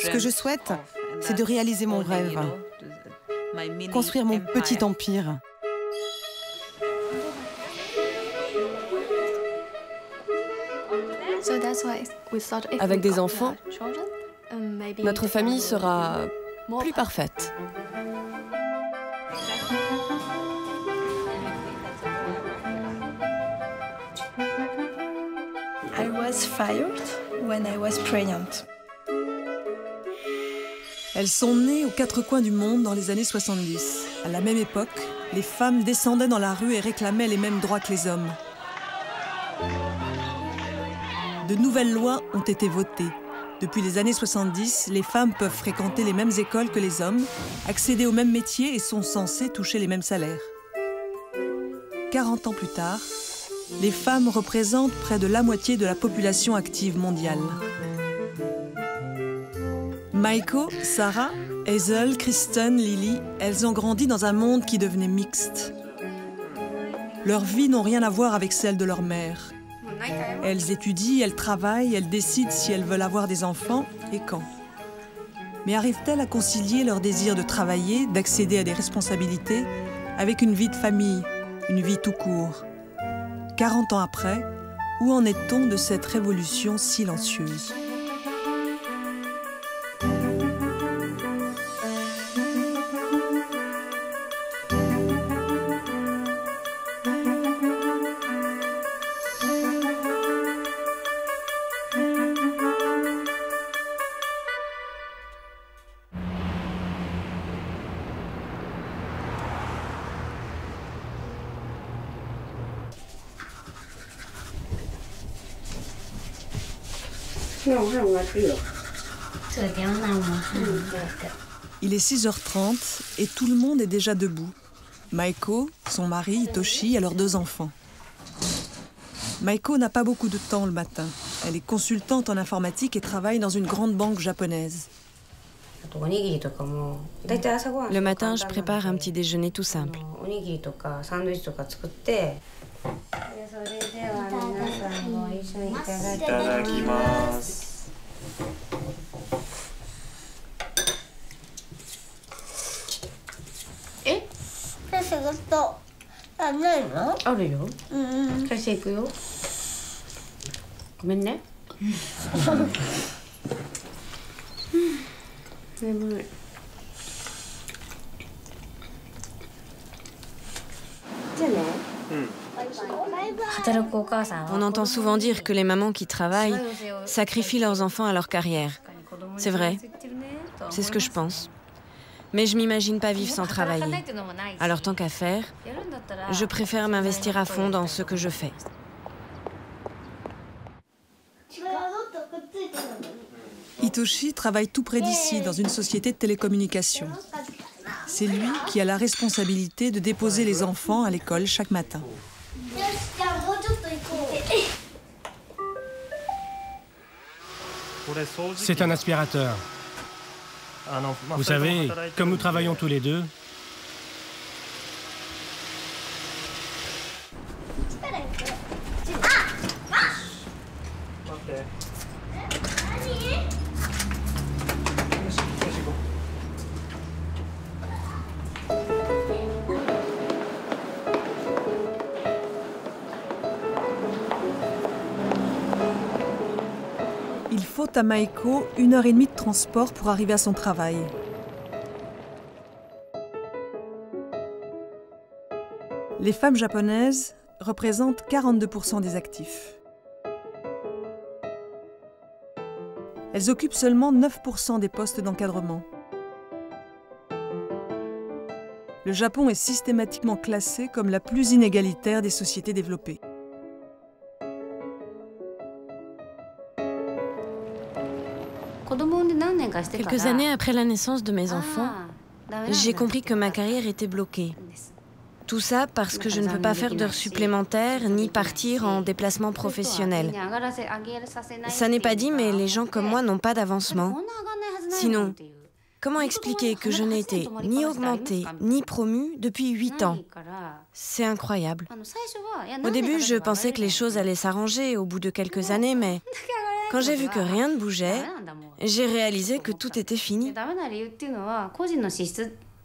Ce que je souhaite, c'est de réaliser mon rêve, construire mon petit empire. Avec des enfants, notre famille sera plus parfaite. I was fired when I was pregnant. Elles sont nées aux quatre coins du monde dans les années 70. À la même époque, les femmes descendaient dans la rue et réclamaient les mêmes droits que les hommes. De nouvelles lois ont été votées. Depuis les années 70, les femmes peuvent fréquenter les mêmes écoles que les hommes, accéder aux mêmes métiers et sont censées toucher les mêmes salaires. 40 ans plus tard, les femmes représentent près de la moitié de la population active mondiale. Maiko, Sarah, Hazel, Kristen, Lily, elles ont grandi dans un monde qui devenait mixte. Leurs vies n'ont rien à voir avec celles de leur mère. Elles étudient, elles travaillent, elles décident si elles veulent avoir des enfants et quand. Mais arrivent-elles à concilier leur désir de travailler, d'accéder à des responsabilités, avec une vie de famille, une vie tout court? 40 ans après, où en est-on de cette révolution silencieuse? Il est 6h30 et tout le monde est déjà debout. Maiko, son mari, Hitoshi et leurs deux enfants. Maiko n'a pas beaucoup de temps le matin. Elle est consultante en informatique et travaille dans une grande banque japonaise. Le matin, je prépare un petit déjeuner tout simple. On entend souvent dire que les mamans qui travaillent sacrifient leurs enfants à leur carrière. C'est vrai, c'est ce que je pense. Mais je m'imagine pas vivre sans travailler. Alors tant qu'à faire, je préfère m'investir à fond dans ce que je fais. Hitoshi travaille tout près d'ici, dans une société de télécommunications. C'est lui qui a la responsabilité de déposer les enfants à l'école chaque matin. C'est un aspirateur. Vous savez, comme nous travaillons tous les deux, Il faut à Maiko 1h30 de transport pour arriver à son travail. Les femmes japonaises représentent 42% des actifs. Elles occupent seulement 9% des postes d'encadrement. Le Japon est systématiquement classé comme la plus inégalitaire des sociétés développées. Quelques années après la naissance de mes enfants, j'ai compris que ma carrière était bloquée. Tout ça parce que je ne peux pas faire d'heures supplémentaires ni partir en déplacement professionnel. Ça n'est pas dit, mais les gens comme moi n'ont pas d'avancement. Sinon, comment expliquer que je n'ai été ni augmentée ni promue depuis 8 ans? C'est incroyable. Au début, je pensais que les choses allaient s'arranger au bout de quelques années, mais quand j'ai vu que rien ne bougeait, j'ai réalisé que tout était fini.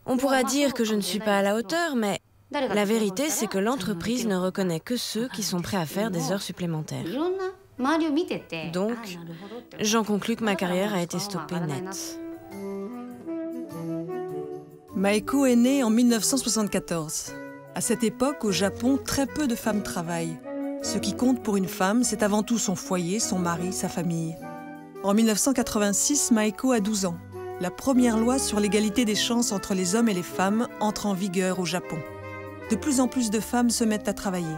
On pourra dire que je ne suis pas à la hauteur, mais la vérité, c'est que l'entreprise ne reconnaît que ceux qui sont prêts à faire des heures supplémentaires. Donc, j'en conclus que ma carrière a été stoppée net. Maeko est née en 1974. À cette époque, au Japon, très peu de femmes travaillent. Ce qui compte pour une femme, c'est avant tout son foyer, son mari, sa famille. En 1986, Maeko a 12 ans. La première loi sur l'égalité des chances entre les hommes et les femmes entre en vigueur au Japon. De plus en plus de femmes se mettent à travailler.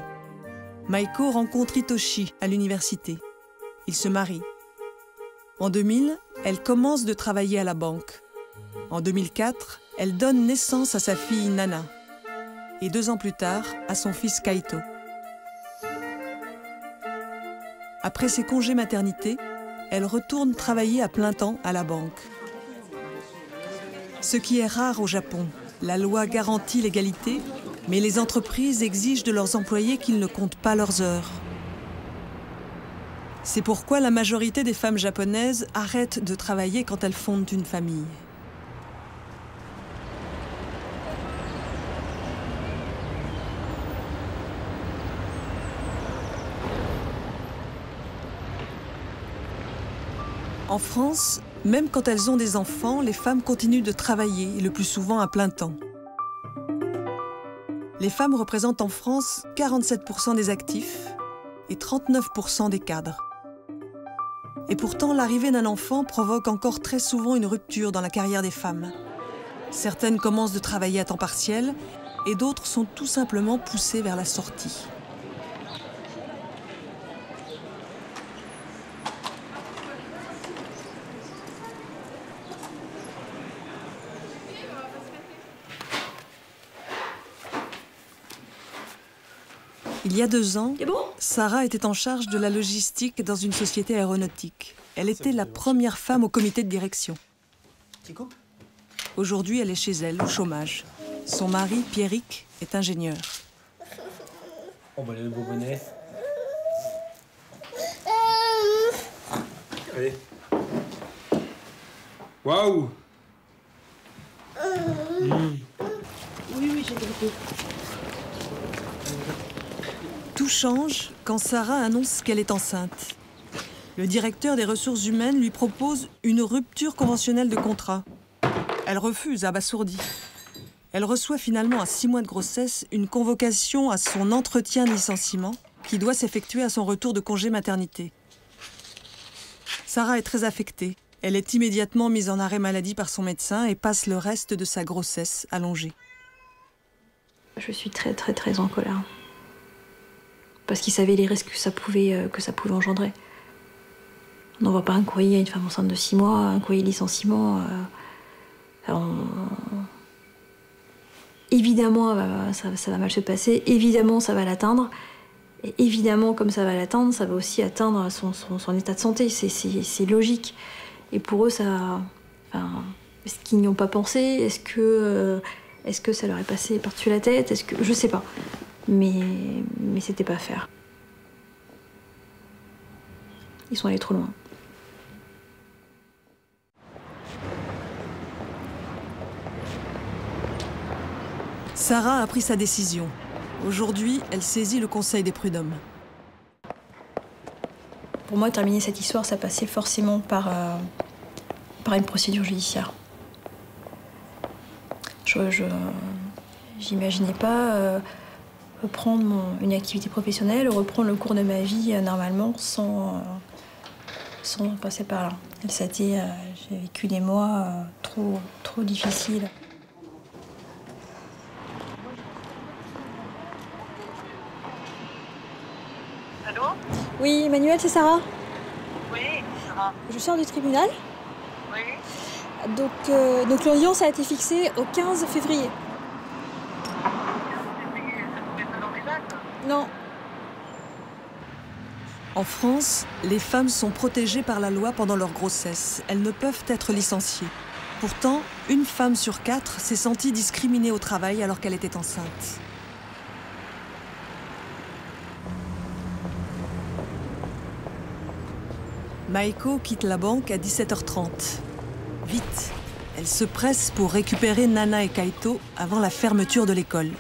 Maeko rencontre Hitoshi à l'université. Ils se marient. En 2000, elle commence de travailler à la banque. En 2004, elle donne naissance à sa fille Nana. Et 2 ans plus tard, à son fils Kaito. Après ses congés maternité, elle retourne travailler à plein temps à la banque. Ce qui est rare au Japon, la loi garantit l'égalité, mais les entreprises exigent de leurs employés qu'ils ne comptent pas leurs heures. C'est pourquoi la majorité des femmes japonaises arrêtent de travailler quand elles fondent une famille. En France, même quand elles ont des enfants, les femmes continuent de travailler, le plus souvent à plein temps. Les femmes représentent en France 47% des actifs et 39% des cadres. Et pourtant, l'arrivée d'un enfant provoque encore très souvent une rupture dans la carrière des femmes. Certaines commencent de travailler à temps partiel et d'autres sont tout simplement poussées vers la sortie. Il y a 2 ans, Sarah était en charge de la logistique dans une société aéronautique. Elle était la première femme au comité de direction. Aujourd'hui, elle est chez elle, au chômage. Son mari, Pierrick, est ingénieur. On va aller le bonnet. Allez. Waouh! Oui, j'ai compris. Tout change quand Sarah annonce qu'elle est enceinte. Le directeur des ressources humaines lui propose une rupture conventionnelle de contrat. Elle refuse, abasourdie. Elle reçoit finalement, à 6 mois de grossesse, une convocation à son entretien de licenciement qui doit s'effectuer à son retour de congé maternité. Sarah est très affectée. Elle est immédiatement mise en arrêt maladie par son médecin et passe le reste de sa grossesse allongée. Je suis très en colère. Parce qu'ils savaient les risques que ça pouvait engendrer. On n'envoie pas un courrier à une femme enceinte de 6 mois, un courrier de licenciement. Évidemment, ça va mal se passer. Évidemment, ça va l'atteindre. Et évidemment, comme ça va l'atteindre, ça va aussi atteindre son état de santé. C'est logique. Et pour eux, ça... est-ce qu'ils n'y ont pas pensé? Est-ce que ça leur est passé par-dessus la tête? Je sais pas. Mais c'était pas à faire. Ils sont allés trop loin. Sarah a pris sa décision. Aujourd'hui, elle saisit le Conseil des prud'hommes. Pour moi, terminer cette histoire, ça passait forcément par une procédure judiciaire. J'imaginais pas reprendre une activité professionnelle, reprendre le cours de ma vie normalement sans passer par là. J'ai vécu des mois trop difficiles. Allô? Oui, Emmanuel, c'est Sarah. Oui, Sarah. Je sors du tribunal. Oui. Donc l'audience a été fixée au 15 février. Non. En France, les femmes sont protégées par la loi pendant leur grossesse. Elles ne peuvent être licenciées. Pourtant, une femme sur 4 s'est sentie discriminée au travail alors qu'elle était enceinte. Maeko quitte la banque à 17h30. Vite, elle se presse pour récupérer Nana et Kaito avant la fermeture de l'école.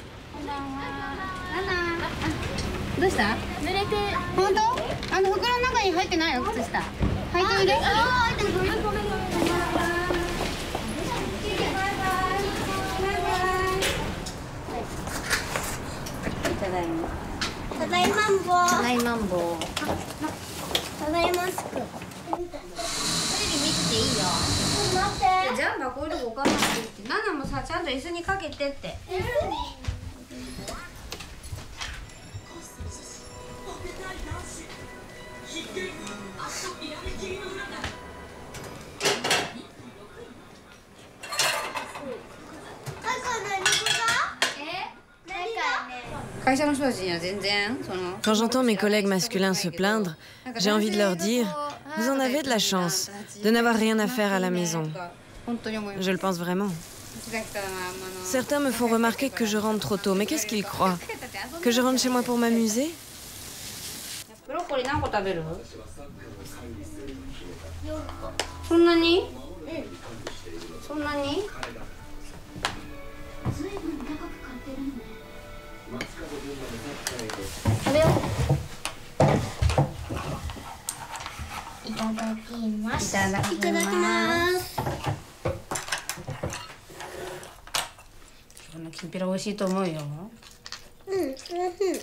Quand j'entends mes collègues masculins se plaindre, j'ai envie de leur dire « Vous en avez de la chance de n'avoir rien à faire à la maison ». Je le pense vraiment. Certains me font remarquer que je rentre trop tôt, mais qu'est-ce qu'ils croient? Que je rentre chez moi pour m'amuser?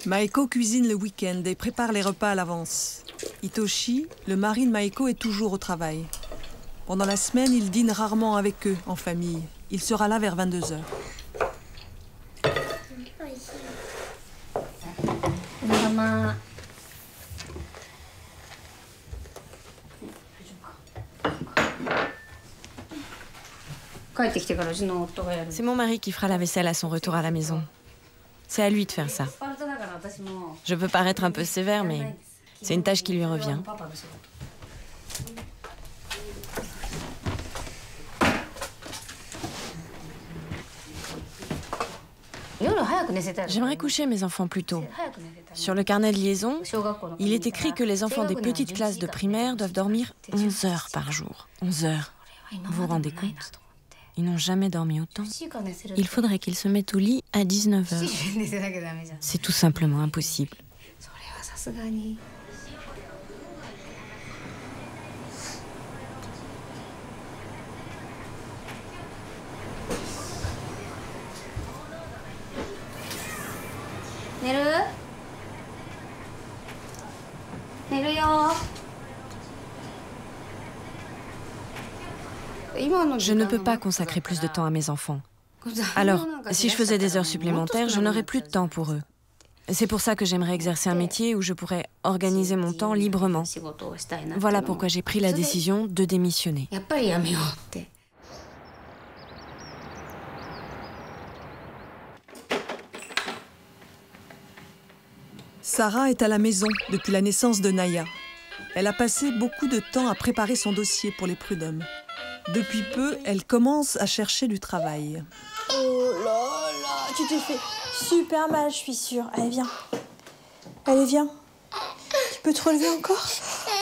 Maeko cuisine le week-end et prépare les repas à l'avance. Hitoshi, le mari de Maeko, est toujours au travail. Pendant la semaine, il dîne rarement avec eux, en famille. Il sera là vers 22h. C'est mon mari qui fera la vaisselle à son retour à la maison. C'est à lui de faire ça. Je peux paraître un peu sévère, mais c'est une tâche qui lui revient. J'aimerais coucher mes enfants plus tôt. Sur le carnet de liaison, il est écrit que les enfants des petites classes de primaire doivent dormir 11 heures par jour. 11 heures. Vous vous rendez compte? Ils n'ont jamais dormi autant. Il faudrait qu'ils se mettent au lit à 19 heures. C'est tout simplement impossible. Je ne peux pas consacrer plus de temps à mes enfants. Alors, si je faisais des heures supplémentaires, je n'aurais plus de temps pour eux. C'est pour ça que j'aimerais exercer un métier où je pourrais organiser mon temps librement. Voilà pourquoi j'ai pris la décision de démissionner. Sarah est à la maison depuis la naissance de Naya. Elle a passé beaucoup de temps à préparer son dossier pour les prud'hommes. Depuis peu, elle commence à chercher du travail. Oh là là, tu t'es fait super mal, je suis sûre. Allez, viens. Allez, viens. Tu peux te relever encore?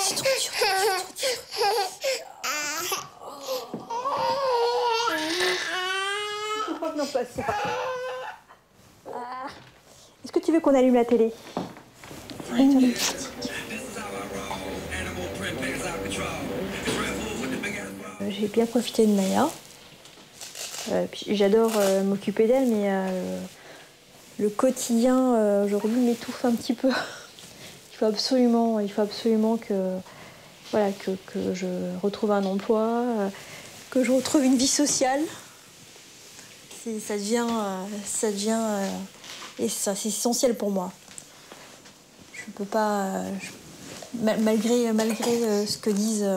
C'est trop dur, trop dur. Oh non, pas ça. Est-ce que tu veux qu'on allume la télé? J'ai bien profité de Naya. J'adore m'occuper d'elle, mais le quotidien aujourd'hui m'étouffe un petit peu. Il faut absolument que, voilà, que je retrouve un emploi, que je retrouve une vie sociale. Ça devient et ça, c'est essentiel pour moi. Je peux pas, malgré ce que disent.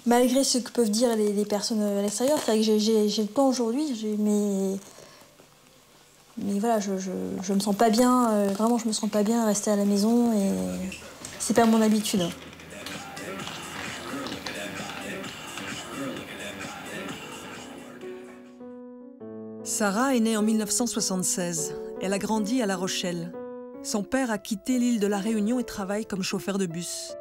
Malgré ce que peuvent dire les personnes à l'extérieur, c'est vrai que j'ai le temps aujourd'hui, mais voilà, je me sens pas bien, vraiment je me sens pas bien à rester à la maison et c'est pas mon habitude. Sarah est née en 1976. Elle a grandi à La Rochelle. Son père a quitté l'île de la Réunion et travaille comme chauffeur de bus.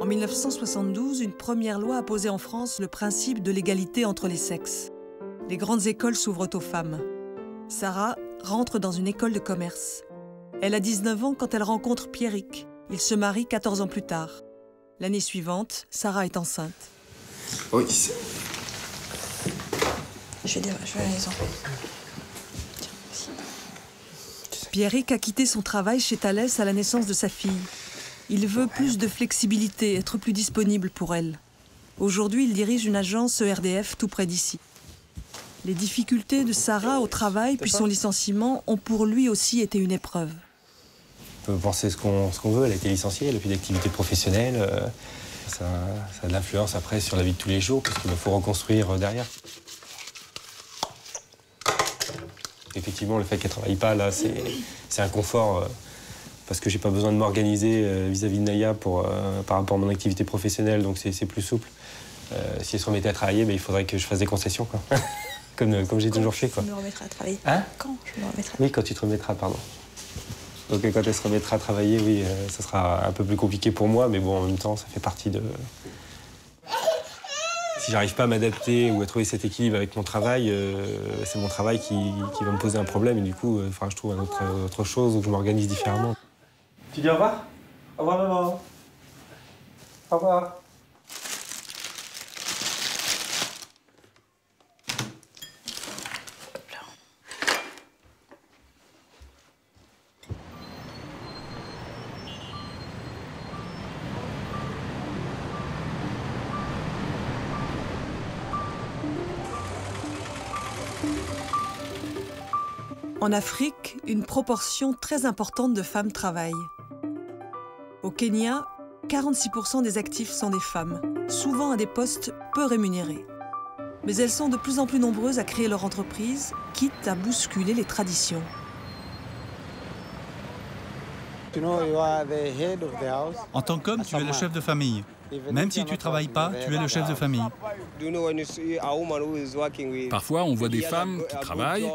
En 1972, une première loi a posé en France le principe de l'égalité entre les sexes. Les grandes écoles s'ouvrent aux femmes. Sarah rentre dans une école de commerce. Elle a 19 ans quand elle rencontre Pierrick. Ils se marient 14 ans plus tard. L'année suivante, Sarah est enceinte. Oui. Je vais aller en. Pierrick a quitté son travail chez Thales à la naissance de sa fille. Il veut plus de flexibilité, être plus disponible pour elle. Aujourd'hui, il dirige une agence ERDF tout près d'ici. Les difficultés de Sarah au travail puis son licenciement ont pour lui aussi été une épreuve. On peut penser ce qu'on veut, elle a été licenciée, elle n'a plus d'activité professionnelle. Ça a de l'influence après sur la vie de tous les jours, parce qu'il faut reconstruire derrière. Effectivement, le fait qu'elle ne travaille pas, là, c'est un confort, parce que j'ai pas besoin de m'organiser vis-à-vis de Naya par rapport à mon activité professionnelle, donc c'est plus souple. Si elle se remettait à travailler, il faudrait que je fasse des concessions, quoi. comme j'ai toujours fait, quoi. Je me remettrai à travailler. Hein? Quand je me remettrai? Oui, quand tu te remettras, pardon. Donc quand elle se remettra à travailler, oui, ça sera un peu plus compliqué pour moi, mais bon, en même temps, ça fait partie de... Si j'arrive pas à m'adapter ou à trouver cet équilibre avec mon travail, c'est mon travail qui va me poser un problème, et du coup, je trouve autre chose où je m'organise différemment. Tu dis au revoir? Au revoir, maman. Au revoir. En Afrique, une proportion très importante de femmes travaillent. Au Kenya, 46% des actifs sont des femmes, souvent à des postes peu rémunérés. Mais elles sont de plus en plus nombreuses à créer leur entreprise, quitte à bousculer les traditions. En tant qu'homme, tu es le chef de famille. Même si tu ne travailles pas, tu es le chef de famille. Parfois, on voit des femmes qui travaillent,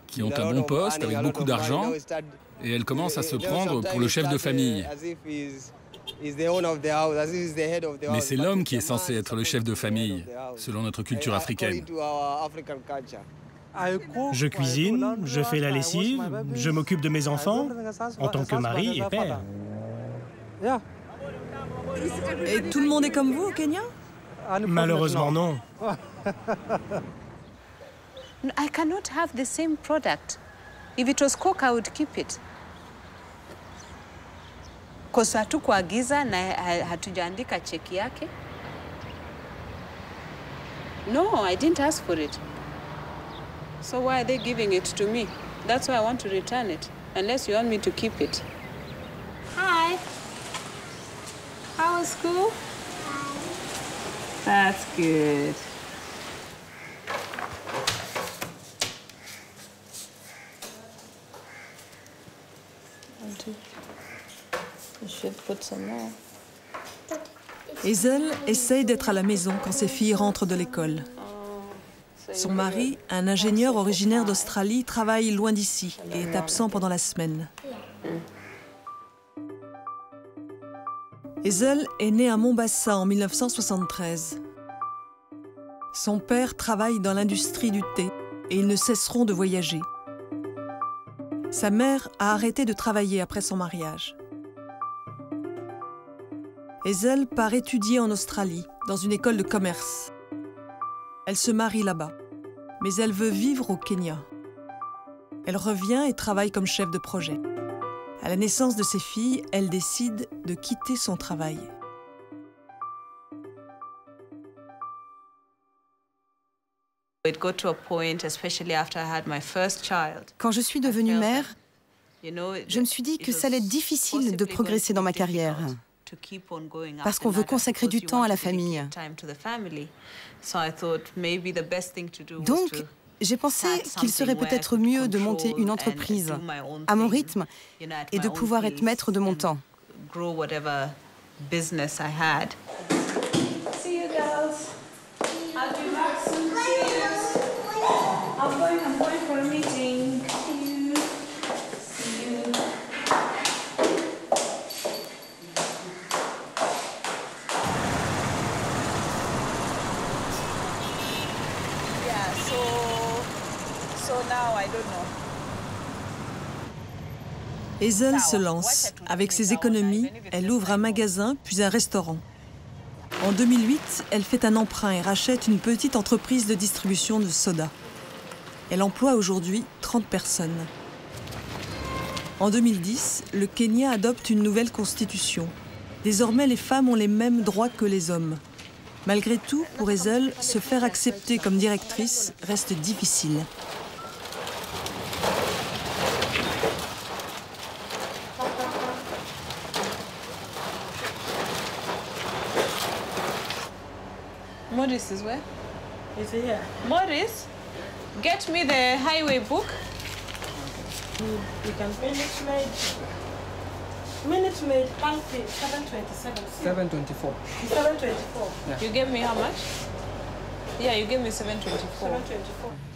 qui ont un bon poste, avec beaucoup d'argent, et elles commencent à se prendre pour le chef de famille. Mais c'est l'homme qui est censé être le chef de famille, selon notre culture africaine. Je cuisine, je fais la lessive, je m'occupe de mes enfants, en tant que mari et père. Et tout le monde est comme vous au Kenya? Malheureusement, non. I cannot have the same product. If it was Coke, I would keep it. Because hatukuagiza na hatujaandika cheki yake. No, I didn't ask for it. So why are they giving it to me? That's why I want to return it, unless you want me to keep it. Hi. How was school? That's good. Hazel essaye d'être à la maison quand ses filles rentrent de l'école. Son mari, un ingénieur originaire d'Australie, travaille loin d'ici et est absent pendant la semaine. Hazel est née à Mombasa en 1973. Son père travaille dans l'industrie du thé et ils ne cesseront de voyager. Sa mère a arrêté de travailler après son mariage. Hazel part étudier en Australie, dans une école de commerce. Elle se marie là-bas, mais elle veut vivre au Kenya. Elle revient et travaille comme chef de projet. À la naissance de ses filles, elle décide de quitter son travail. Quand je suis devenue mère, je me suis dit que ça allait être difficile de progresser dans ma carrière, parce qu'on veut consacrer du temps à la famille. Donc, j'ai pensé qu'il serait peut-être mieux de monter une entreprise à mon rythme et de pouvoir être maître de mon temps. Hazel se lance. Avec ses économies, elle ouvre un magasin puis un restaurant. En 2008, elle fait un emprunt et rachète une petite entreprise de distribution de soda. Elle emploie aujourd'hui 30 personnes. En 2010, le Kenya adopte une nouvelle constitution. Désormais, les femmes ont les mêmes droits que les hommes. Malgré tout, pour Hazel, se faire accepter comme directrice reste difficile. Maurice is where? Is he here? Maurice, get me the highway book. You can Minute Maid. Minute Maid, 727. 724. 724. Yeah. You gave me how much? Yeah, you gave me 724.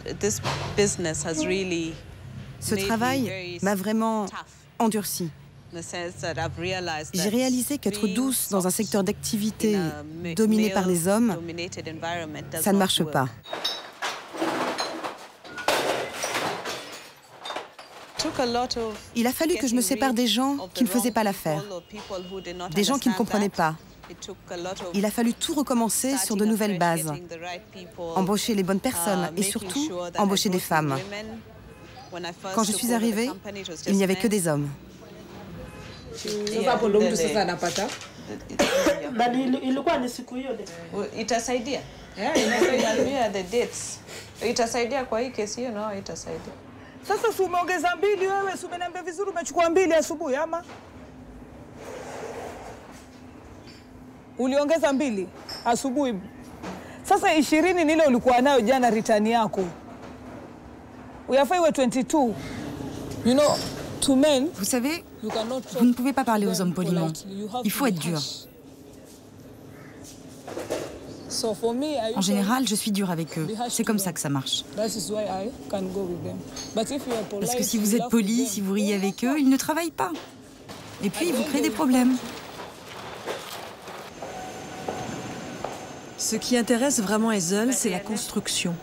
724. This business has really. Ce travail m'a vraiment endurci. J'ai réalisé qu'être douce dans un secteur d'activité dominé par les hommes, ça ne marche pas. Il a fallu que je me sépare des gens qui ne faisaient pas l'affaire, des gens qui ne comprenaient pas. Il a fallu tout recommencer sur de nouvelles bases, embaucher les bonnes personnes et surtout embaucher des femmes. Quand je suis arrivée, il n'y avait que des hommes. Itasaidia. Itasaidia kwa hii kesi hiyo, no, itasaidia. Sasa si umeongeza 2 wewe, si umeniambia vizuri umechukua 2 asubuhi ama? Uliongeza 2 asubuhi. Sasa 20 ni ile ulikuwa nayo jana return yako. Uyafai iwe 22. You know, to men, vous savez, vous ne pouvez pas parler aux hommes poliment. Il faut être dur. En général, je suis dure avec eux. C'est comme ça que ça marche. Parce que si vous êtes poli, si vous riez avec eux, ils ne travaillent pas. Et puis, vous créez des problèmes. Ce qui intéresse vraiment Hazel, c'est la construction.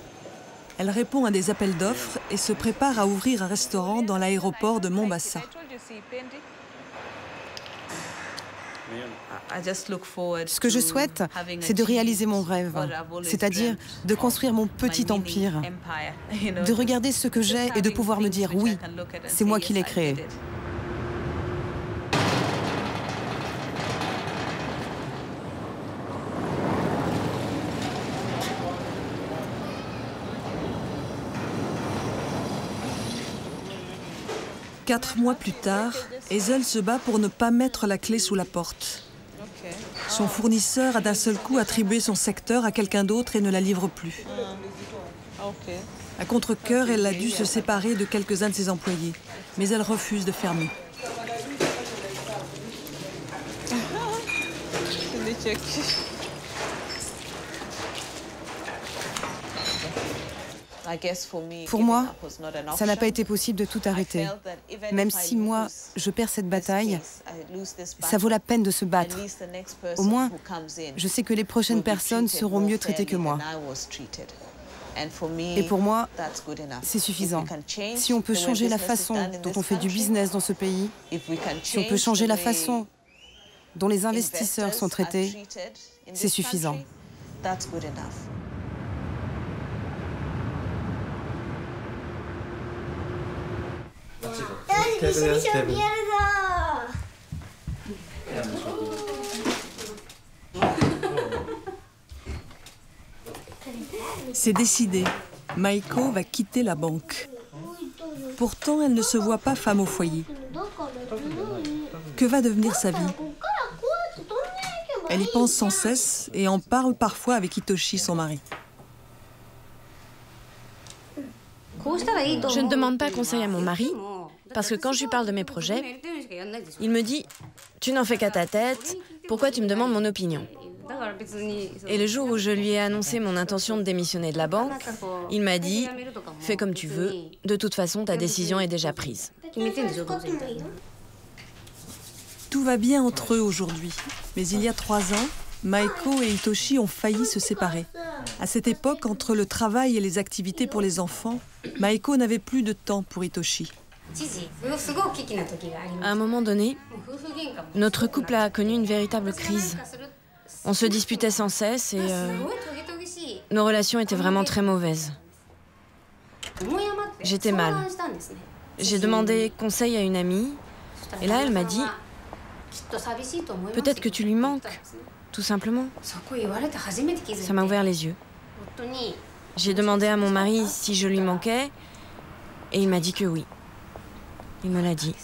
Elle répond à des appels d'offres et se prépare à ouvrir un restaurant dans l'aéroport de Mombasa. Ce que je souhaite, c'est de réaliser mon rêve, c'est-à-dire de construire mon petit empire, de regarder ce que j'ai et de pouvoir me dire oui, c'est moi qui l'ai créé. Quatre mois plus tard, Hazel se bat pour ne pas mettre la clé sous la porte. Son fournisseur a d'un seul coup attribué son secteur à quelqu'un d'autre et ne la livre plus. À contre-cœur, elle a dû se séparer de quelques-uns de ses employés, mais elle refuse de fermer. Pour moi, ça n'a pas été possible de tout arrêter. Même si moi, je perds cette bataille, ça vaut la peine de se battre. Au moins, je sais que les prochaines personnes seront mieux traitées que moi. Et pour moi, c'est suffisant. Si on peut changer la façon dont on fait du business dans ce pays, si on peut changer la façon dont les investisseurs sont traités, c'est suffisant. C'est décidé. Maiko va quitter la banque. Pourtant, elle ne se voit pas femme au foyer. Que va devenir sa vie? Elle y pense sans cesse et en parle parfois avec Hitoshi, son mari. Je ne demande pas conseil à mon mari, parce que quand je lui parle de mes projets, il me dit « Tu n'en fais qu'à ta tête, pourquoi tu me demandes mon opinion ?» Et le jour où je lui ai annoncé mon intention de démissionner de la banque, il m'a dit « Fais comme tu veux, de toute façon ta décision est déjà prise. » Tout va bien entre eux aujourd'hui, mais il y a 3 ans, Maeko et Hitoshi ont failli se séparer. À cette époque, entre le travail et les activités pour les enfants, Maeko n'avait plus de temps pour Hitoshi. À un moment donné, notre couple a connu une véritable crise. On se disputait sans cesse et nos relations étaient vraiment très mauvaises. J'étais mal. J'ai demandé conseil à une amie et là elle m'a dit « Peut-être que tu lui manques, tout simplement. » Ça m'a ouvert les yeux. J'ai demandé à mon mari si je lui manquais et il m'a dit que oui. Il me l'a dit.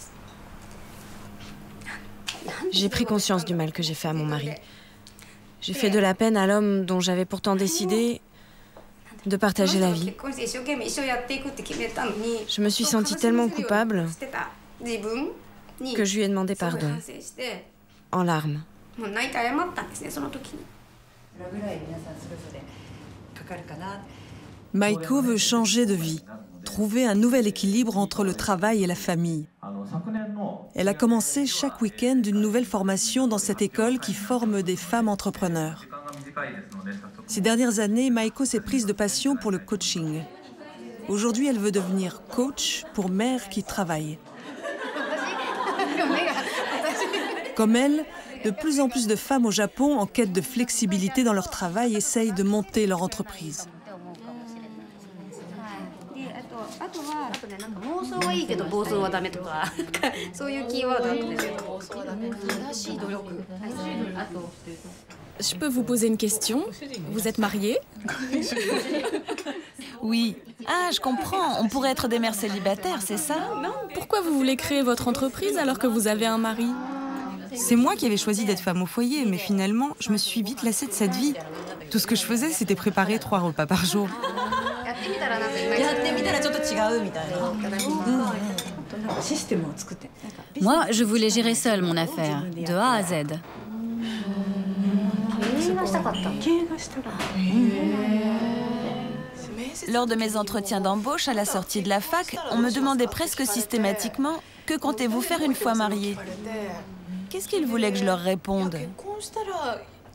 J'ai pris conscience du mal que j'ai fait à mon mari. J'ai fait de la peine à l'homme dont j'avais pourtant décidé de partager la vie. Je me suis sentie tellement coupable que je lui ai demandé pardon, en larmes. Maeko veut changer de vie, trouver un nouvel équilibre entre le travail et la famille. Elle a commencé chaque week-end une nouvelle formation dans cette école qui forme des femmes entrepreneurs. Ces dernières années, Maeko s'est prise de passion pour le coaching. Aujourd'hui, elle veut devenir coach pour mères qui travaillent. Comme elle, de plus en plus de femmes au Japon, en quête de flexibilité dans leur travail, essayent de monter leur entreprise. Je peux vous poser une question? Vous êtes mariée? Oui. Ah, je comprends. On pourrait être des mères célibataires, c'est ça? Non. Pourquoi vous voulez créer votre entreprise alors que vous avez un mari? C'est moi qui avais choisi d'être femme au foyer, mais finalement, je me suis vite lassée de cette vie. Tout ce que je faisais, c'était préparer 3 repas par jour. Moi, je voulais gérer seule mon affaire, de A à Z. Lors de mes entretiens d'embauche à la sortie de la fac, on me demandait presque systématiquement « Que comptez-vous faire une fois mariée ?» Qu'est-ce qu'ils voulaient que je leur réponde?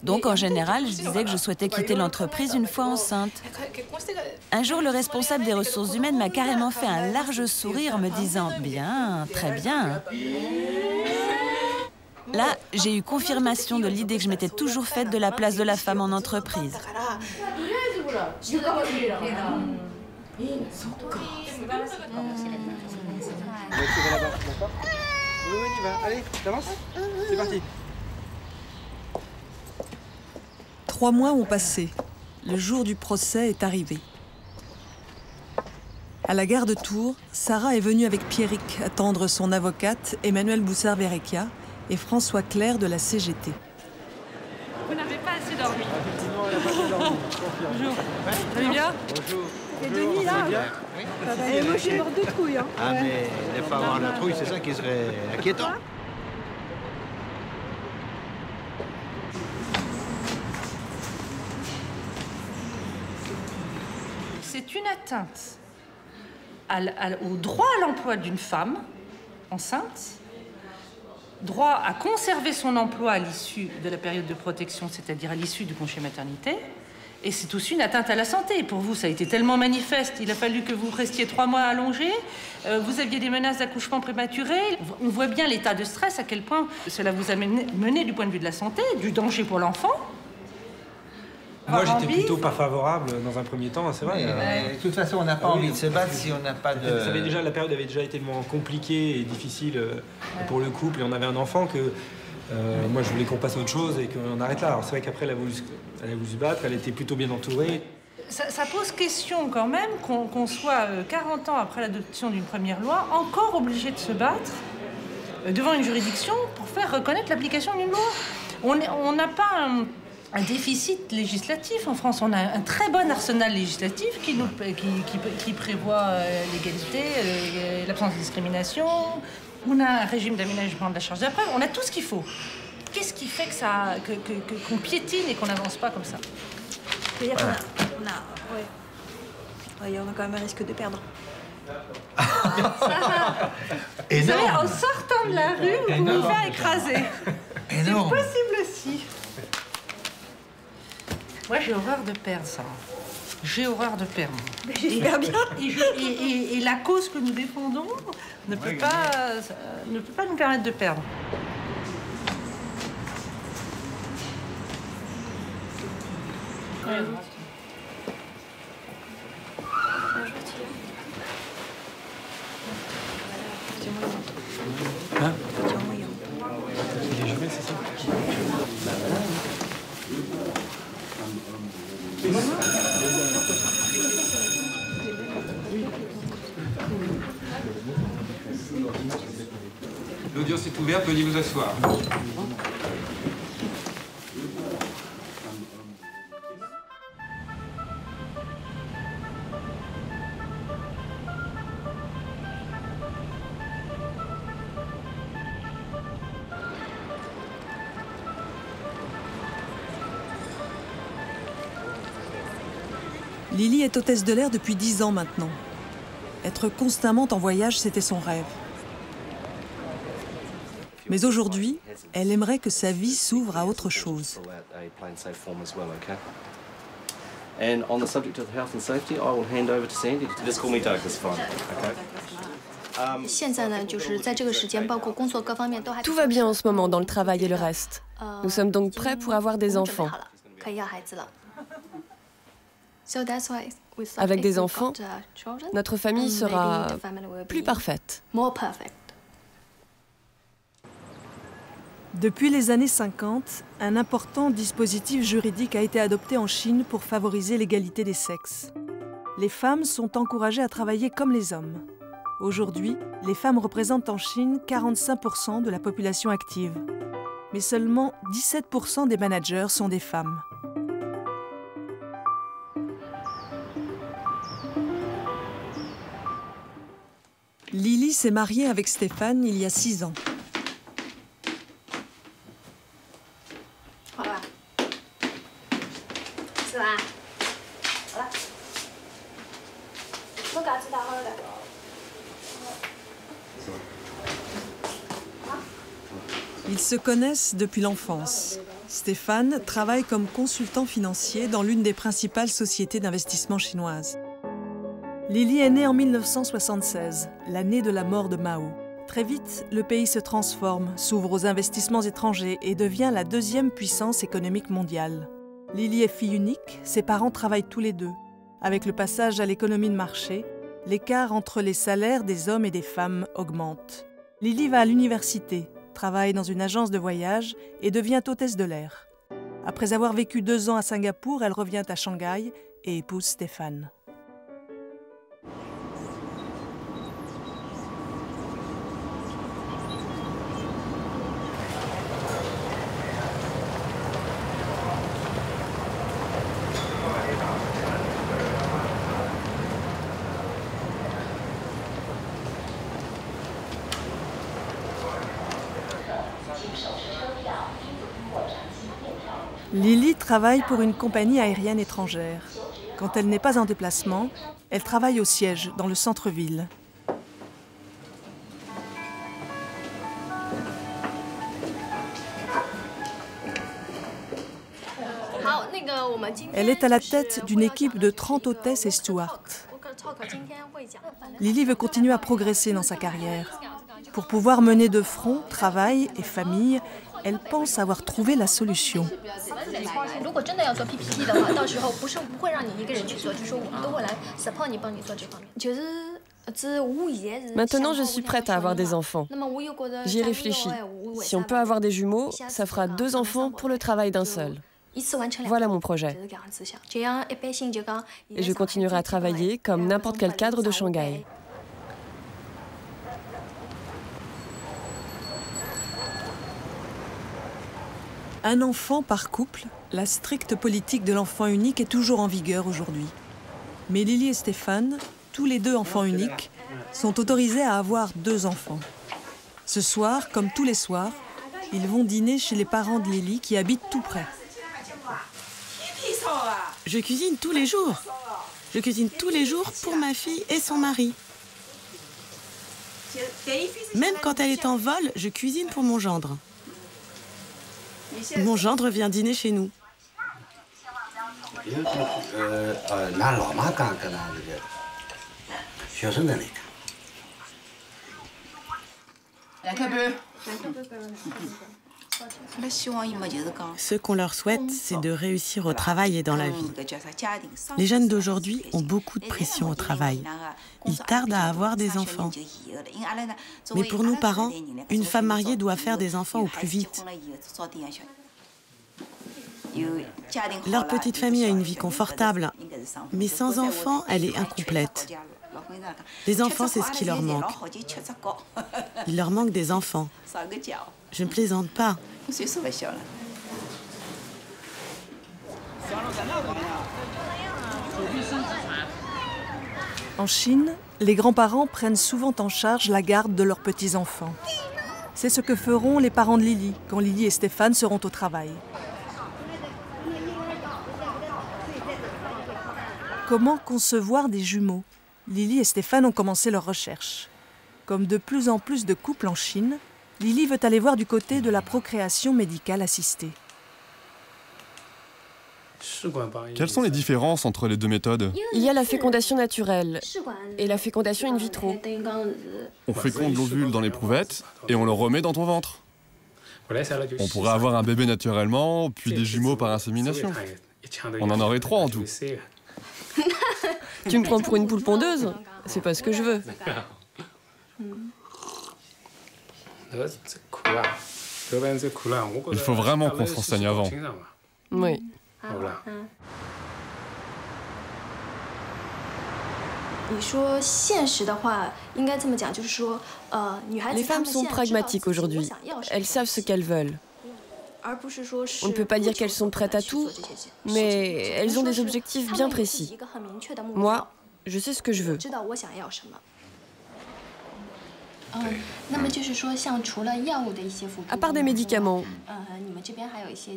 Donc, en général, je disais que je souhaitais quitter l'entreprise une fois enceinte. Un jour, le responsable des ressources humaines m'a carrément fait un large sourire en me disant « Bien, très bien ». Là, j'ai eu confirmation de l'idée que je m'étais toujours faite de la place de la femme en entreprise. Allez, t'avances ? C'est parti. 3 mois ont passé. Le jour du procès est arrivé. À la gare de Tours, Sarah est venue avec Pierrick attendre son avocate, Emmanuelle Boussard-Verrecchia, et François Clerc de la CGT. Vous n'avez pas assez dormi. Effectivement, elle n'a pas assez dormi. Bonjour. Vous allez bien? Bonjour. Et Denis, là? Oui. Et moi, j'ai mort de trouille. Hein. Ah, mais ne pas avoir la trouille, c'est ça qui serait inquiétant. C'est une atteinte au droit à l'emploi d'une femme enceinte, droit à conserver son emploi à l'issue de la période de protection, c'est-à-dire à l'issue du congé maternité, et c'est aussi une atteinte à la santé. Pour vous, ça a été tellement manifeste, il a fallu que vous restiez 3 mois allongés, vous aviez des menaces d'accouchement prématuré, on voit bien l'état de stress, à quel point cela vous a mené du point de vue de la santé, du danger pour l'enfant. Moi, j'étais plutôt pas favorable dans un premier temps, c'est vrai. De toute façon, on n'a pas envie de se battre si on n'a pas de... La période avait déjà été tellement compliquée et difficile pour le couple, et on avait un enfant que moi, je voulais qu'on passe à autre chose et qu'on arrête là. Alors c'est vrai qu'après, elle a voulu se battre, elle était plutôt bien entourée. Ça pose question quand même qu'on soit 40 ans après l'adoption d'une première loi, encore obligé de se battre devant une juridiction pour faire reconnaître l'application d'une loi. On n'a pas un déficit législatif en France. On a un très bon arsenal législatif qui prévoit l'égalité, l'absence de discrimination. On a un régime d'aménagement de la charge de la preuve. On a tout ce qu'il faut. Qu'est-ce qui fait qu'on piétine et qu'on n'avance pas comme ça? C'est-à-dire on a quand même un risque de perdre. Vous savez, en sortant de la rue, vous pouvez vous faire écraser. C'est possible aussi. Moi, j'ai horreur de perdre ça. J'ai horreur de perdre. J'espère bien. Et la cause que nous défendons ne peut pas nous permettre de perdre. Hein? Il est jumelles, c'est ça? L'audience est ouverte, veuillez vous asseoir. Lily est hôtesse de l'air depuis 10 ans maintenant. Être constamment en voyage, c'était son rêve. Mais aujourd'hui, elle aimerait que sa vie s'ouvre à autre chose. Tout va bien en ce moment dans le travail et le reste. Nous sommes donc prêts pour avoir des enfants. Avec des enfants, notre famille sera plus parfaite. Depuis les années 50, un important dispositif juridique a été adopté en Chine pour favoriser l'égalité des sexes. Les femmes sont encouragées à travailler comme les hommes. Aujourd'hui, les femmes représentent en Chine 45% de la population active. Mais seulement 17% des managers sont des femmes. Lily s'est mariée avec Stéphane il y a 6 ans. Ils se connaissent depuis l'enfance. Stéphane travaille comme consultant financier dans l'une des principales sociétés d'investissement chinoises. Lily est née en 1976, l'année de la mort de Mao. Très vite, le pays se transforme, s'ouvre aux investissements étrangers et devient la deuxième puissance économique mondiale. Lily est fille unique, ses parents travaillent tous les deux. Avec le passage à l'économie de marché, l'écart entre les salaires des hommes et des femmes augmente. Lily va à l'université, travaille dans une agence de voyage et devient hôtesse de l'air. Après avoir vécu 2 ans à Singapour, elle revient à Shanghai et épouse Stéphane. Lily travaille pour une compagnie aérienne étrangère. Quand elle n'est pas en déplacement, elle travaille au siège, dans le centre-ville. Elle est à la tête d'une équipe de 30 hôtesses et stewards. Lily veut continuer à progresser dans sa carrière. Pour pouvoir mener de front travail et famille, elle pense avoir trouvé la solution. Maintenant, je suis prête à avoir des enfants. J'y réfléchis. Si on peut avoir des jumeaux, ça fera 2 enfants pour le travail d'un seul. Voilà mon projet. Et je continuerai à travailler comme n'importe quel cadre de Shanghai. Un enfant par couple, la stricte politique de l'enfant unique est toujours en vigueur aujourd'hui. Mais Lily et Stéphane, tous les 2 enfants uniques, sont autorisés à avoir 2 enfants. Ce soir, comme tous les soirs, ils vont dîner chez les parents de Lily qui habitent tout près. Je cuisine tous les jours. Je cuisine tous les jours pour ma fille et son mari. Même quand elle est en vol, je cuisine pour mon gendre. Mon gendre vient dîner chez nous. Ce qu'on leur souhaite, c'est de réussir au travail et dans la vie. Les jeunes d'aujourd'hui ont beaucoup de pression au travail. Ils tardent à avoir des enfants. Mais pour nous parents, une femme mariée doit faire des enfants au plus vite. Leur petite famille a une vie confortable, mais sans enfants, elle est incomplète. Les enfants, c'est ce qui leur manque. Il leur manque des enfants. Je ne plaisante pas. En Chine, les grands-parents prennent souvent en charge la garde de leurs petits-enfants. C'est ce que feront les parents de Lily quand Lily et Stéphane seront au travail. Comment concevoir des jumeaux? Lily et Stéphane ont commencé leurs recherches. Comme de plus en plus de couples en Chine, Lily veut aller voir du côté de la procréation médicale assistée. Quelles sont les différences entre les deux méthodes? Il y a la fécondation naturelle et la fécondation in vitro. On féconde l'ovule dans l'éprouvette et on le remet dans ton ventre. On pourrait avoir un bébé naturellement, puis des jumeaux par insémination. On en aurait 3 en tout. Tu me prends pour une poule pondeuse? C'est pas ce que je veux. Il faut vraiment qu'on se renseigne avant. Oui. Les femmes sont pragmatiques aujourd'hui. Elles savent ce qu'elles veulent. On ne peut pas dire qu'elles sont prêtes à tout, mais elles ont des objectifs bien précis. Moi, je sais ce que je veux. À part des médicaments,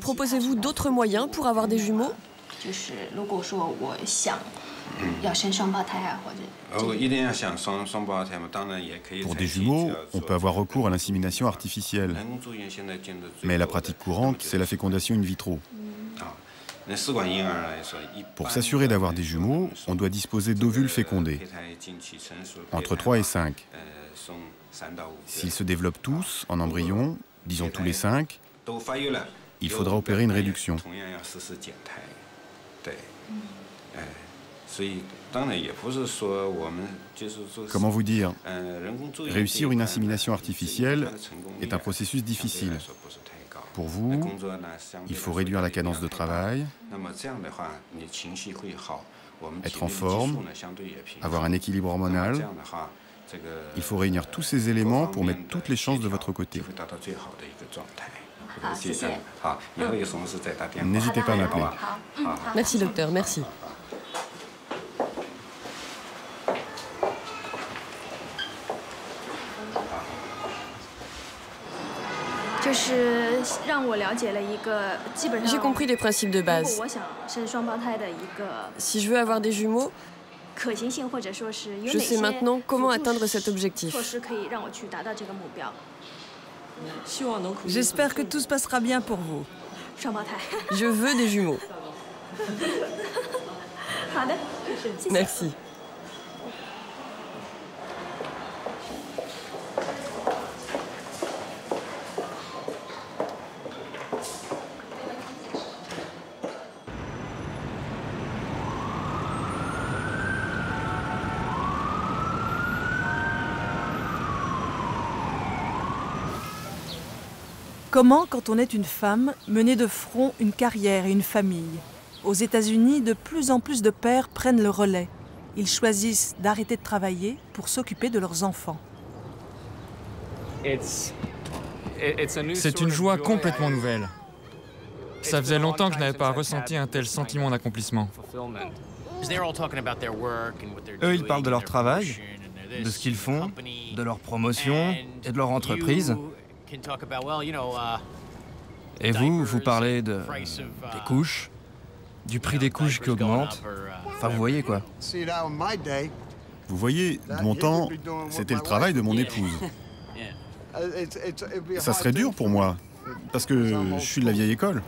proposez-vous d'autres moyens pour avoir des jumeaux? Pour des jumeaux, on peut avoir recours à l'insémination artificielle. Mais la pratique courante, c'est la fécondation in vitro. Pour s'assurer d'avoir des jumeaux, on doit disposer d'ovules fécondés, entre 3 et 5. S'ils se développent tous en embryon, disons tous les 5, il faudra opérer une réduction. Comment vous dire? Réussir une insémination artificielle est un processus difficile. Pour vous, il faut réduire la cadence de travail, être en forme, avoir un équilibre hormonal. Il faut réunir tous ces éléments pour mettre toutes les chances de votre côté. N'hésitez pas à m'appeler. Merci docteur, merci. J'ai compris les principes de base. Si je veux avoir des jumeaux, je sais maintenant comment atteindre cet objectif. J'espère que tout se passera bien pour vous. Je veux des jumeaux. Merci. Comment, quand on est une femme, mener de front une carrière et une famille? Aux États-Unis, de plus en plus de pères prennent le relais. Ils choisissent d'arrêter de travailler pour s'occuper de leurs enfants. C'est une joie complètement nouvelle. Ça faisait longtemps que je n'avais pas ressenti un tel sentiment d'accomplissement. Eux, ils parlent de leur travail, de ce qu'ils font, de leur promotion et de leur entreprise. Et vous, vous parlez des couches, du prix des couches qui augmente. Enfin, vous voyez quoi. Vous voyez, de mon temps, c'était le travail de mon épouse. Ça serait dur pour moi, parce que je suis de la vieille école.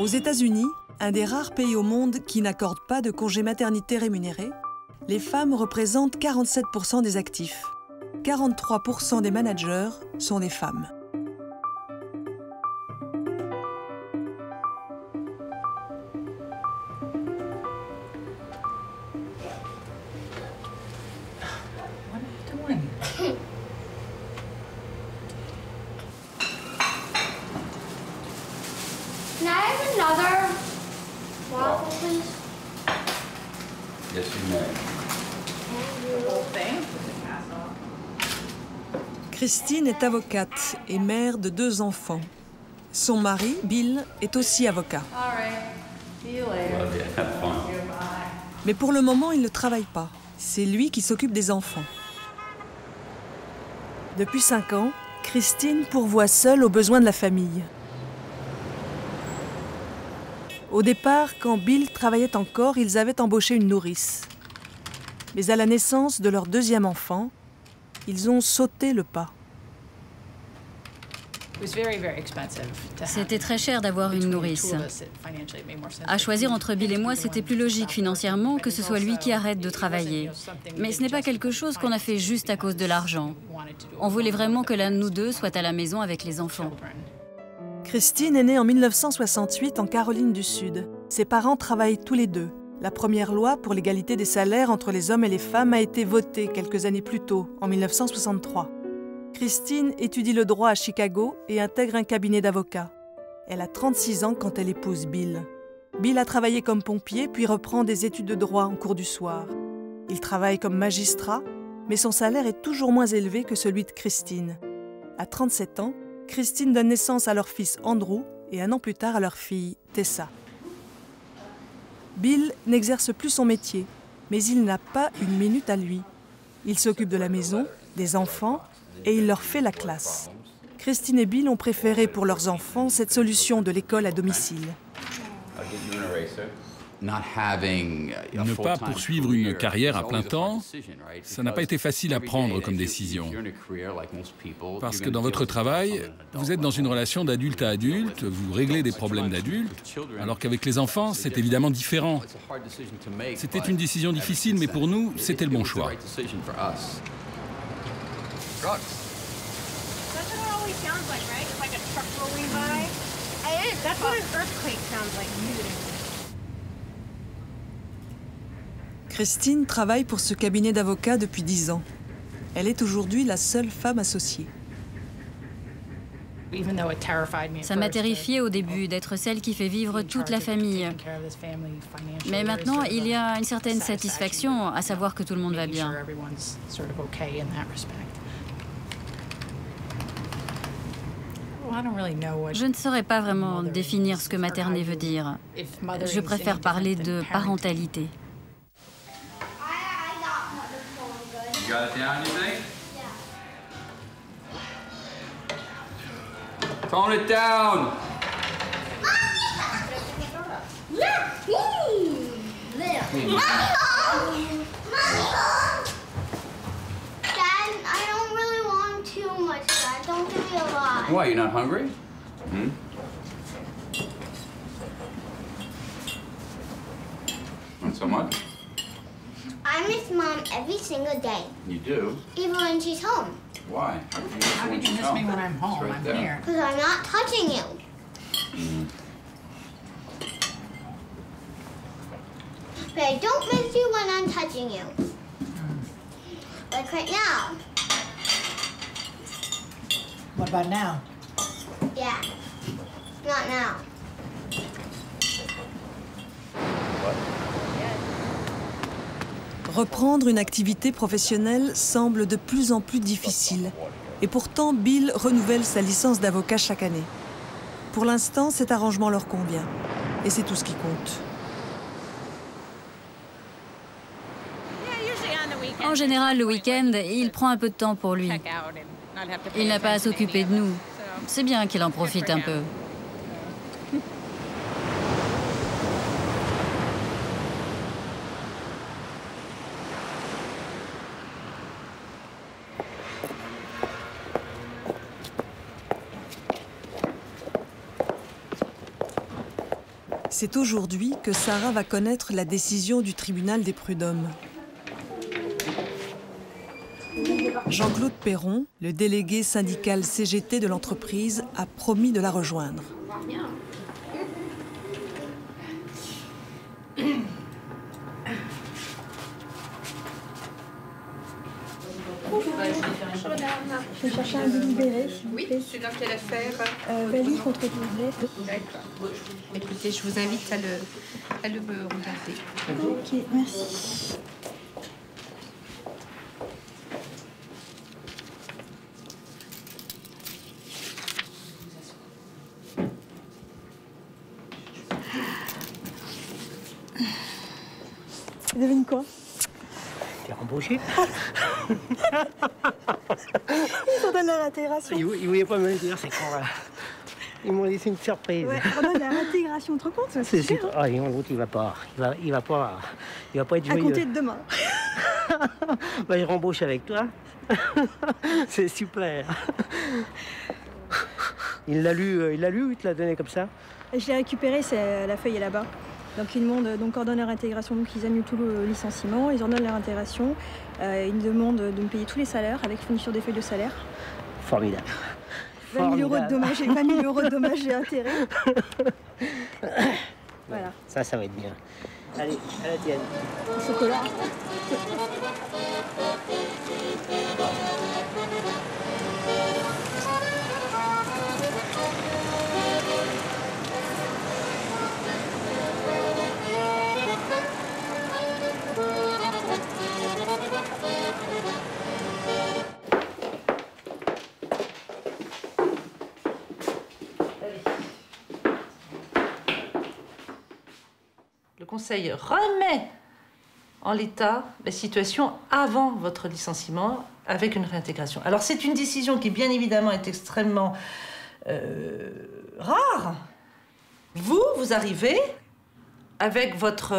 Aux États-Unis, un des rares pays au monde qui n'accorde pas de congé maternité rémunéré, les femmes représentent 47% des actifs. 43% des managers sont des femmes. Can I have another waffle, please? Yes, you may. The whole thing? Christine est avocate et mère de 2 enfants. Son mari, Bill, est aussi avocat. All right. See you later. Have fun. Mais pour le moment, il ne travaille pas. C'est lui qui s'occupe des enfants. Depuis 5 ans, Christine pourvoit seule aux besoins de la famille. Au départ, quand Bill travaillait encore, ils avaient embauché une nourrice. Mais à la naissance de leur 2e enfant, ils ont sauté le pas. C'était très cher d'avoir une nourrice. À choisir entre Bill et moi, c'était plus logique financièrement que ce soit lui qui arrête de travailler. Mais ce n'est pas quelque chose qu'on a fait juste à cause de l'argent. On voulait vraiment que l'un de nous deux soit à la maison avec les enfants. Christine est née en 1968 en Caroline du Sud. Ses parents travaillent tous les deux. La première loi pour l'égalité des salaires entre les hommes et les femmes a été votée quelques années plus tôt, en 1963. Christine étudie le droit à Chicago et intègre un cabinet d'avocats. Elle a 36 ans quand elle épouse Bill. Bill a travaillé comme pompier puis reprend des études de droit en cours du soir. Il travaille comme magistrat, mais son salaire est toujours moins élevé que celui de Christine. À 37 ans, Christine donne naissance à leur fils Andrew et 1 an plus tard à leur fille Tessa. Bill n'exerce plus son métier, mais il n'a pas une minute à lui. Il s'occupe de la maison, des enfants et il leur fait la classe. Christine et Bill ont préféré pour leurs enfants cette solution de l'école à domicile. Ne pas poursuivre une carrière à plein temps, ça n'a pas été facile à prendre comme décision. Parce que dans votre travail, vous êtes dans une relation d'adulte à adulte, vous réglez des problèmes d'adultes, alors qu'avec les enfants, c'est évidemment différent. C'était une décision difficile, mais pour nous, c'était le bon choix. Christine travaille pour ce cabinet d'avocats depuis 10 ans. Elle est aujourd'hui la seule femme associée. Ça m'a terrifiée au début d'être celle qui fait vivre toute la famille. Mais maintenant, il y a une certaine satisfaction à savoir que tout le monde va bien. Je ne saurais pas vraiment définir ce que materner veut dire. Je préfère parler de parentalité. You got it down, you think? Yeah. Tone it down. Dad, I don't really want too much, Dad. Don't give me a lot. Why, you're not hungry? Not so much? I miss Mom every single day. You do? Even when she's home. Why? How can you miss me when I'm home? I'm here. Because I'm not touching you. But I don't miss you when I'm touching you. Like right now. What about now? Yeah. Not now. Reprendre une activité professionnelle semble de plus en plus difficile. Et pourtant, Bill renouvelle sa licence d'avocat chaque année. Pour l'instant, cet arrangement leur convient. Et c'est tout ce qui compte. En général, le week-end, il prend un peu de temps pour lui. Il n'a pas à s'occuper de nous. C'est bien qu'il en profite un peu. C'est aujourd'hui que Sarah va connaître la décision du tribunal des prud'hommes. Jean-Claude Perron, le délégué syndical CGT de l'entreprise, a promis de la rejoindre. Je vais chercher un délibéré. Oui, c'est dans quelle affaire Valli contre Doublet. D'accord. Écoutez, je vous invite à le regarder. Ok, merci. Devine quoi? T'es rembauché. Ils ont donné la réintégration. Ils voulaient pas me le dire, c'est con là. Ils m'ont laissé une surprise. Ouais, on donne la réintégration, tu te rends compte? C'est super. Ah, l'autre, il va pas être joyeux. À compter de demain. Bah, il rembauche avec toi. C'est super. Il l'a lu ou il te l'a donné comme ça? Je l'ai récupéré, la feuille est là-bas. Donc ils demandent, donc ordonnent leur intégration, donc ils annulent tout le licenciement, ils ordonnent leur intégration, ils me demandent de me payer tous les salaires avec fourniture des feuilles de salaire. Formidable. 20 000 € de dommages et 20 000 € de dommages et intérêts. Voilà. Ça va être bien. Allez, à la tienne. Chocolat. Le Conseil remet en l'état la situation avant votre licenciement avec une réintégration. Alors c'est une décision qui bien évidemment est extrêmement rare. Vous arrivez avec votre...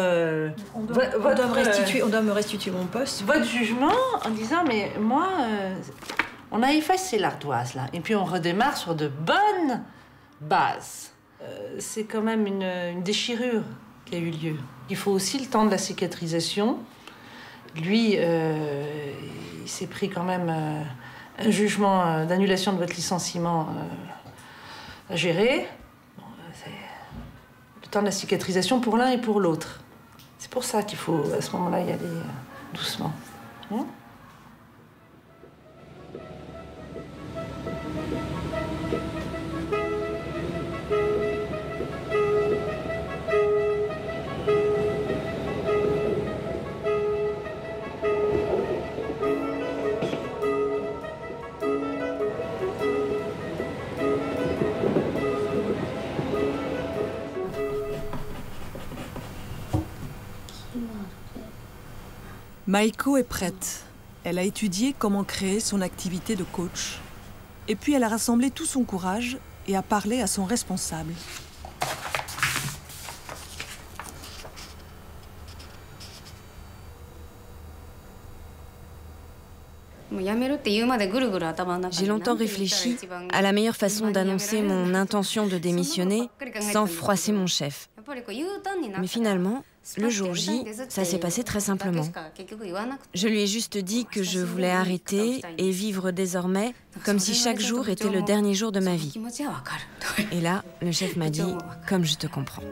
On doit me restituer mon poste. Votre jugement en disant mais moi, on a effacé l'ardoise là et puis on redémarre sur de bonnes bases. C'est quand même une déchirure qui a eu lieu. Il faut aussi le temps de la cicatrisation. Lui, il s'est pris quand même un jugement d'annulation de votre licenciement à gérer. Bon, c'est le temps de la cicatrisation pour l'un et pour l'autre. C'est pour ça qu'il faut, à ce moment-là, y aller doucement. Hein ? Maïko est prête. Elle a étudié comment créer son activité de coach. Et puis elle a rassemblé tout son courage et a parlé à son responsable. J'ai longtemps réfléchi à la meilleure façon d'annoncer mon intention de démissionner sans froisser mon chef. Mais finalement, le jour J, ça s'est passé très simplement. Je lui ai juste dit que je voulais arrêter et vivre désormais comme si chaque jour était le dernier jour de ma vie. Et là, le chef m'a dit « Comme je te comprends ».